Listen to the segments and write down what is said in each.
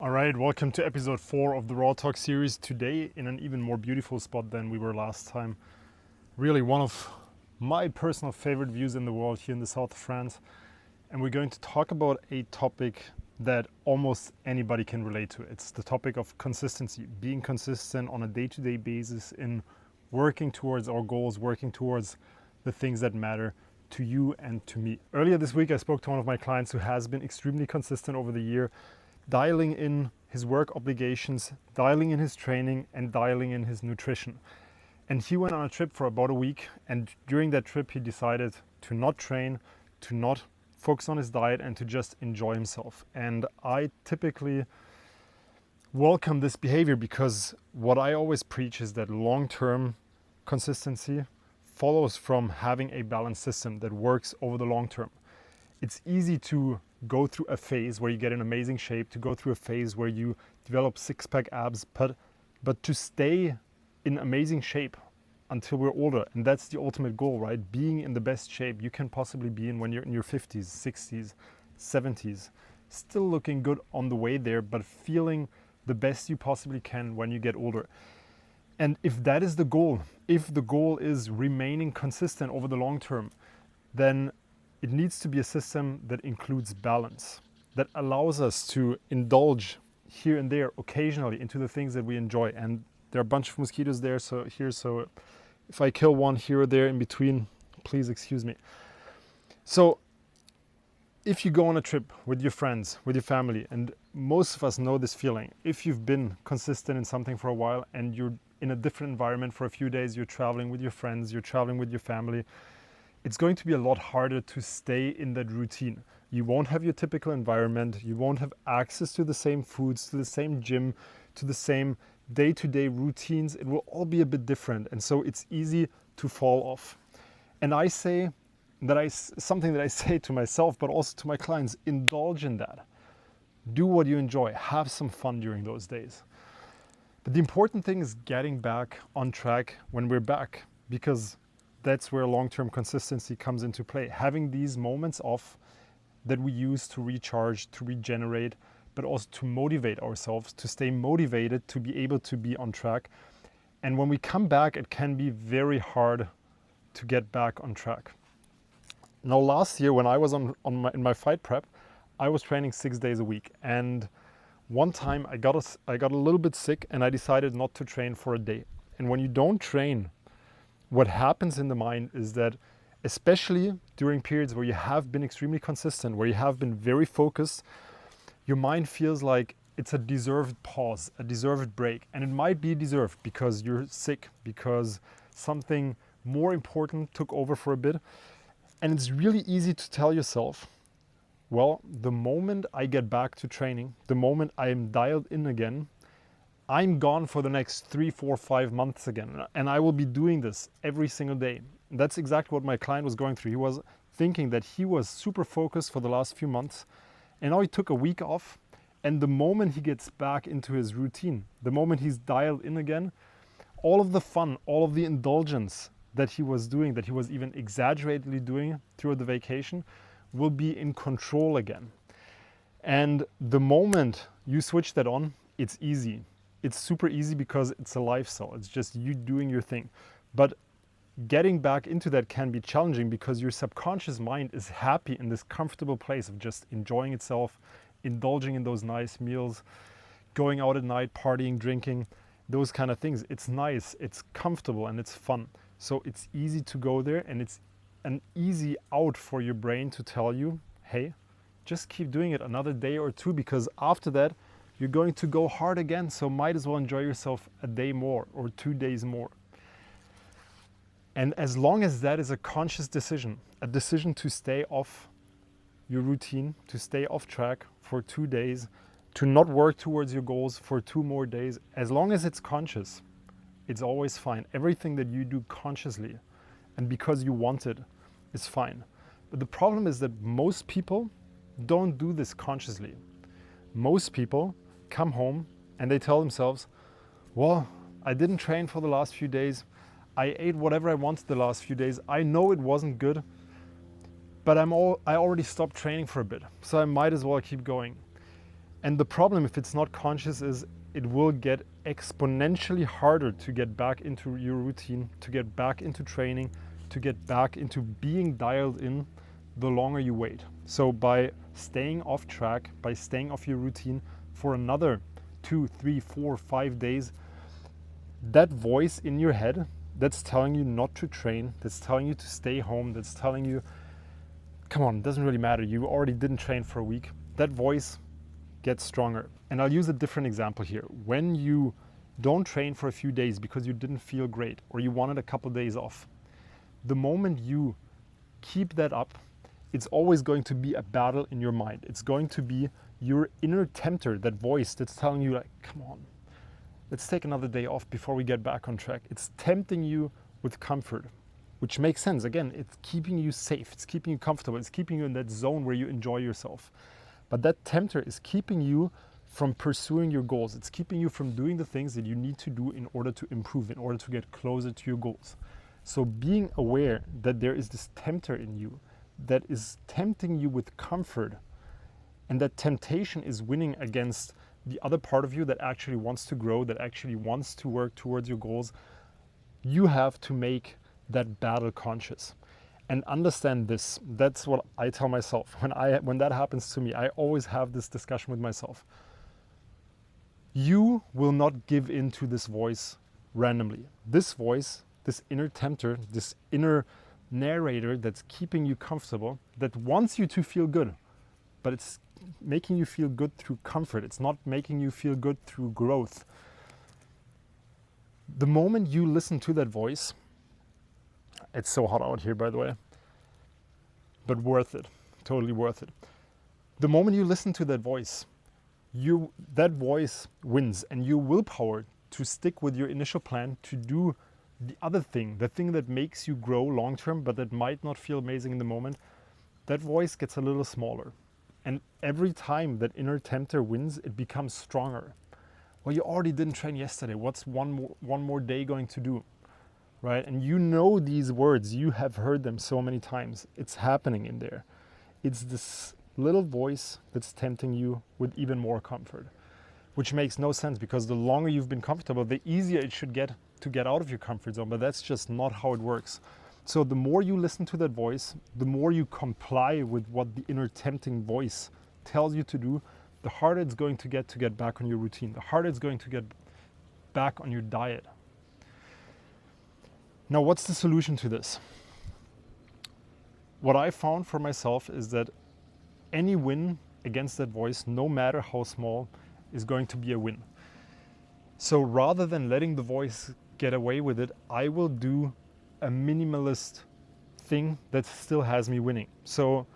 All right, welcome to episode 4 of the Raw Talk series. Today in an even more beautiful spot than we were last time. Really one of my personal favorite views in the world here in the south of France. And we're going to talk about a topic that almost anybody can relate to. It's the topic of consistency, being consistent on a day-to-day basis in working towards our goals, working towards the things that matter to you and to me. Earlier this week, I spoke to one of my clients who has been extremely consistent over the year, dialing in his work obligations, dialing in his training, and dialing in his nutrition. And he went on a trip for about a week, and during that trip he decided to not train, to not focus on his diet, and to just enjoy himself. And I typically welcome this behavior because what I always preach is that long-term consistency follows from having a balanced system that works over the long term. It's easy to go through a phase where you get in amazing shape, to go through a phase where you develop six-pack abs, but to stay in amazing shape until we're older. And that's the ultimate goal, right? Being in the best shape you can possibly be in when you're in your 50s, 60s, 70s, still looking good on the way there, but feeling the best you possibly can when you get older. And if that is the goal, if the goal is remaining consistent over the long term, then it needs to be a system that includes balance, that allows us to indulge here and there occasionally into the things that we enjoy. And there are a bunch of mosquitoes there, so if I kill one here or there in between, please excuse me. So if you go on a trip with your friends, with your family, and most of us know this feeling, if you've been consistent in something for a while and you're in a different environment for a few days, you're traveling with your friends, you're traveling with your family, it's going to be a lot harder to stay in that routine. You won't have your typical environment, you won't have access to the same foods, to the same gym, to the same day-to-day routines. It will all be a bit different, and so it's easy to fall off. And I say that something that I say to myself, but also to my clients, indulge in that. Do what you enjoy, have some fun during those days. But the important thing is getting back on track when we're back, because that's where long-term consistency comes into play. Having these moments off that we use to recharge, to regenerate, but also to motivate ourselves, to stay motivated, to be able to be on track. And when we come back, it can be very hard to get back on track. Now, last year when I was in my fight prep, I was training 6 days a week. And one time I got a little bit sick and I decided not to train for a day. And when you don't train, what happens in the mind is that, especially during periods where you have been extremely consistent, where you have been very focused, your mind feels like it's a deserved pause, a deserved break. And it might be deserved because you're sick, because something more important took over for a bit. And it's really easy to tell yourself, well, the moment I get back to training, the moment I am dialed in again, I'm gone for the next 3, 4, 5 months again, and I will be doing this every single day. And that's exactly what my client was going through. He was thinking that he was super focused for the last few months, and now he took a week off, and the moment he gets back into his routine, the moment he's dialed in again, all of the fun, all of the indulgence that he was doing, that he was even exaggeratedly doing throughout the vacation, will be in control again. And the moment you switch that on, it's easy. It's super easy because it's a lifestyle. It's just you doing your thing. But getting back into that can be challenging because your subconscious mind is happy in this comfortable place of just enjoying itself, indulging in those nice meals, going out at night, partying, drinking, those kind of things. It's nice, it's comfortable, and it's fun. So it's easy to go there, and it's an easy out for your brain to tell you, hey, just keep doing it another day or two, because after that, you're going to go hard again, so might as well enjoy yourself a day more or 2 days more. And as long as that is a conscious decision, a decision to stay off your routine, to stay off track for 2 days, to not work towards your goals for 2 more days, as long as it's conscious, it's always fine. Everything that you do consciously and because you want it is fine. But the problem is that most people don't do this consciously. Most people come home and they tell themselves, well, I didn't train for the last few days. I ate whatever I wanted the last few days. I know it wasn't good, but I already stopped training for a bit, so I might as well keep going. And the problem, if it's not conscious, is it will get exponentially harder to get back into your routine, to get back into training, to get back into being dialed in the longer you wait. So by staying off track, by staying off your routine for another 2, 3, 4, 5 days, that voice in your head that's telling you not to train, that's telling you to stay home, that's telling you, come on, it doesn't really matter, you already didn't train for a week, that voice gets stronger. And I'll use a different example here. When you don't train for a few days because you didn't feel great or you wanted a couple days off, the moment you keep that up, it's always going to be a battle in your mind. It's going to be your inner tempter, that voice that's telling you like, come on, let's take another day off before we get back on track. It's tempting you with comfort, which makes sense. Again, it's keeping you safe, it's keeping you comfortable, it's keeping you in that zone where you enjoy yourself. But that tempter is keeping you from pursuing your goals. It's keeping you from doing the things that you need to do in order to improve, in order to get closer to your goals. So being aware that there is this tempter in you that is tempting you with comfort, and that temptation is winning against the other part of you that actually wants to grow, that actually wants to work towards your goals, you have to make that battle conscious and understand this. That's what I tell myself. When that happens to me, I always have this discussion with myself. You will not give in to this voice randomly. This voice, this inner tempter, this inner narrator that's keeping you comfortable, that wants you to feel good, but it's making you feel good through comfort. It's not making you feel good through growth. The moment you listen to that voice, it's so hot out here, by the way, but worth it, totally worth it. The moment you listen to that voice wins, and your willpower to stick with your initial plan, to do the other thing, the thing that makes you grow long term, but that might not feel amazing in the moment, that voice gets a little smaller. And every time that inner tempter wins, it becomes stronger. Well, you already didn't train yesterday. What's one more day going to do? Right? And you know these words, you have heard them so many times. It's happening in there. It's this little voice that's tempting you with even more comfort, which makes no sense, because the longer you've been comfortable, the easier it should get to get out of your comfort zone. But that's just not how it works. So the more you listen to that voice, the more you comply with what the inner tempting voice tells you to do, the harder it's going to get back on your routine, the harder it's going to get back on your diet. Now, what's the solution to this? What I found for myself is that any win against that voice, no matter how small, is going to be a win. So rather than letting the voice get away with it, I will do a minimalist thing that still has me winning. So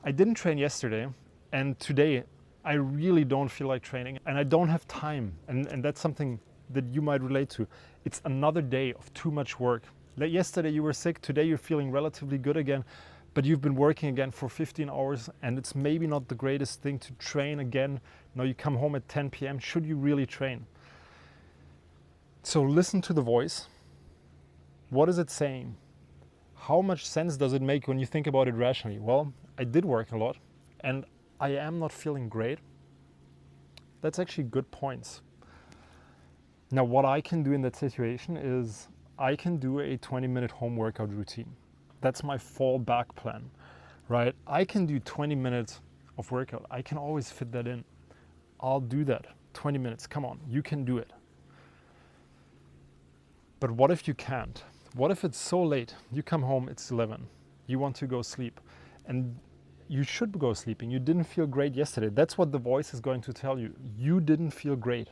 I didn't train yesterday, and today I really don't feel like training, and I don't have time, and that's something that you might relate to. It's another day of too much work. Like yesterday you were sick, today you're feeling relatively good again, but you've been working again for 15 hours, and it's maybe not the greatest thing to train again. Now you come home at 10 p.m. Should you really train? So listen to the voice. What is it saying? How much sense does it make when you think about it rationally? Well, I did work a lot, and I am not feeling great. That's actually good points. Now, what I can do in that situation is I can do a 20-minute home workout routine. That's my fallback plan, right? I can do 20 minutes of workout. I can always fit that in. I'll do that. 20 minutes, come on, you can do it. But what if you can't? What if it's so late? You come home, it's 11. You want to go sleep, and you should go sleeping. You didn't feel great yesterday. That's what the voice is going to tell you. You didn't feel great.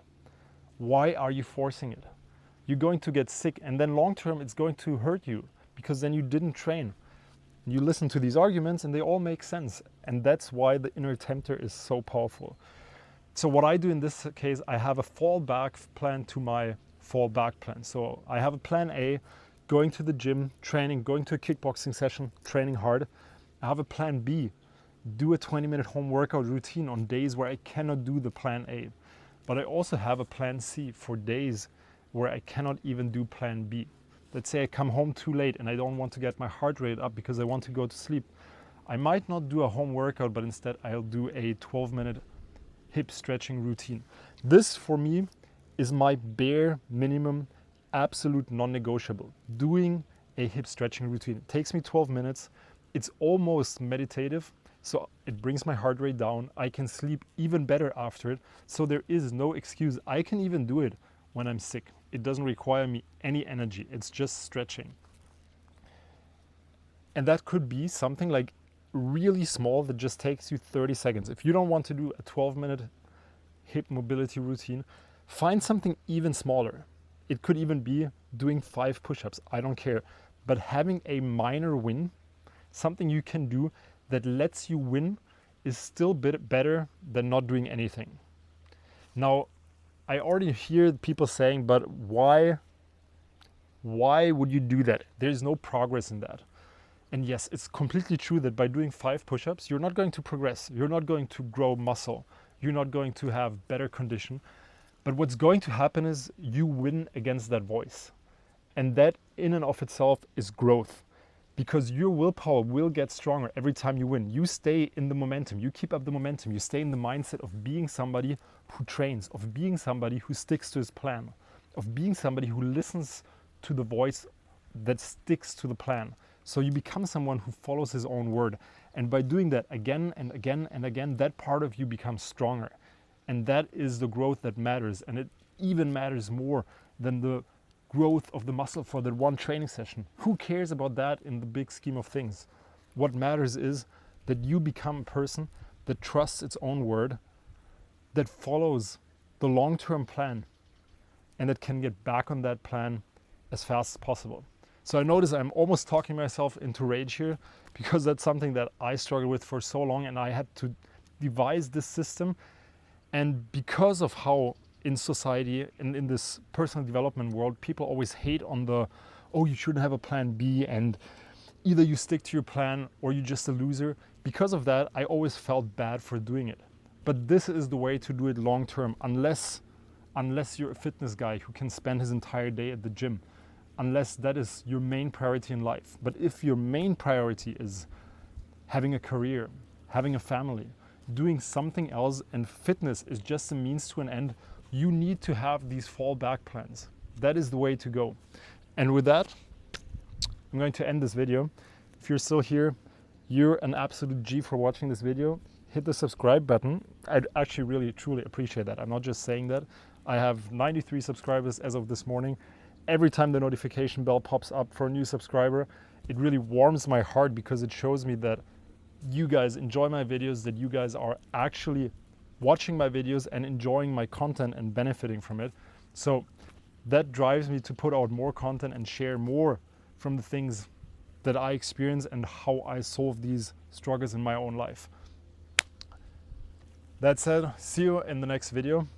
Why are you forcing it? You're going to get sick, and then long term it's going to hurt you, because then you didn't train. You listen to these arguments and they all make sense, and that's why the inner tempter is so powerful. So what I do in this case, I have a fallback plan to my fallback plan. So I have a plan A, going to the gym, training, going to a kickboxing session, training hard. I have a plan B, do a 20-minute home workout routine on days where I cannot do the plan A. But I also have a plan C for days where I cannot even do plan B. Let's say I come home too late and I don't want to get my heart rate up because I want to go to sleep. I might not do a home workout, but instead I'll do a 12-minute hip stretching routine. This for me is my bare minimum, absolute non-negotiable. Doing a hip stretching routine. It takes me 12 minutes. It's almost meditative, so it brings my heart rate down. I can sleep even better after it, so there is no excuse. I can even do it when I'm sick. It doesn't require me any energy. It's just stretching. And that could be something like really small that just takes you 30 seconds. If you don't want to do a 12-minute hip mobility routine, find something even smaller. It could even be doing 5 push-ups. I don't care. But having a minor win, something you can do that lets you win, is still a bit better than not doing anything. Now, I already hear people saying, but why would you do that? There's no progress in that. And yes, it's completely true that by doing 5 push-ups, you're not going to progress. You're not going to grow muscle. You're not going to have better condition. But what's going to happen is you win against that voice. And that in and of itself is growth, because your willpower will get stronger every time you win. You stay in the momentum, you keep up the momentum, you stay in the mindset of being somebody who trains, of being somebody who sticks to his plan, of being somebody who listens to the voice that sticks to the plan. So you become someone who follows his own word. And by doing that again and again and again, that part of you becomes stronger. And that is the growth that matters. And it even matters more than the growth of the muscle for that one training session. Who cares about that in the big scheme of things? What matters is that you become a person that trusts its own word, that follows the long-term plan, and that can get back on that plan as fast as possible. So I notice I'm almost talking myself into rage here, because that's something that I struggled with for so long, and I had to devise this system. And because of how in society and in this personal development world, people always hate on the, oh, you shouldn't have a plan B, and either you stick to your plan or you're just a loser. Because of that, I always felt bad for doing it. But this is the way to do it long term, unless you're a fitness guy who can spend his entire day at the gym, unless that is your main priority in life. But if your main priority is having a career, having a family, doing something else, and fitness is just a means to an end, you need to have these fallback plans. That is the way to go. And with that, I'm going to end this video. If you're still here, you're an absolute G for watching this video. Hit the subscribe button. I'd actually really, truly appreciate that. I'm not just saying that. I have 93 subscribers as of this morning. Every time the notification bell pops up for a new subscriber, it really warms my heart, because it shows me that you guys enjoy my videos, that you guys are actually watching my videos and enjoying my content and benefiting from it. So that drives me to put out more content and share more from the things that I experience and how I solve these struggles in my own life. That said, see you in the next video.